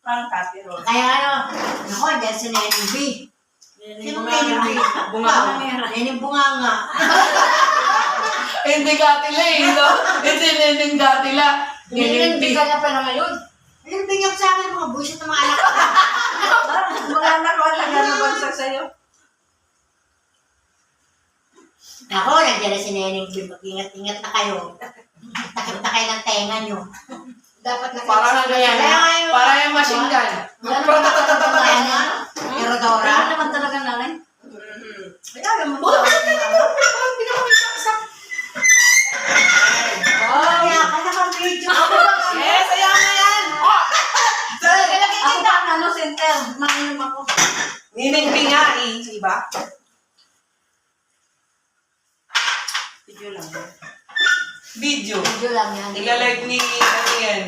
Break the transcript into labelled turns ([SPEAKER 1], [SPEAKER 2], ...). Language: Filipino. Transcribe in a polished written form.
[SPEAKER 1] Parang tapiro.
[SPEAKER 2] Kaya ako, dyan sa Neneng B. Sino Neneng B? Neneng Bunganga.
[SPEAKER 3] Hindi Gatila eh, no? Hindi Neneng Gatila. Neneng B.
[SPEAKER 2] Neneng pa na ngayon. Neneng B sa akin, mga buwisit ng mga anak ko.
[SPEAKER 1] Mga anak ko, taga-nabagsak sa'yo.
[SPEAKER 2] Ako, nandiyan na si Neneng B. Mag-ingat-ingat na kayo. Takip na kayo ng tenga nyo. Dapat na
[SPEAKER 3] Parang ano yan, parang yung machine gun.
[SPEAKER 2] Erodora.
[SPEAKER 1] Ano naman talaga nanay? Kaya naman
[SPEAKER 3] Oh, parang pinakamisaksak.
[SPEAKER 2] Kaya ka nakapidyo.
[SPEAKER 3] Yes, ayan na yan.
[SPEAKER 1] ako pa ang ano, center. Manginom ako.
[SPEAKER 3] Nineng B nga eh, iba?
[SPEAKER 1] Video lang.
[SPEAKER 3] Video.
[SPEAKER 2] Video lang yan.
[SPEAKER 3] Nila-live ni, ano yan,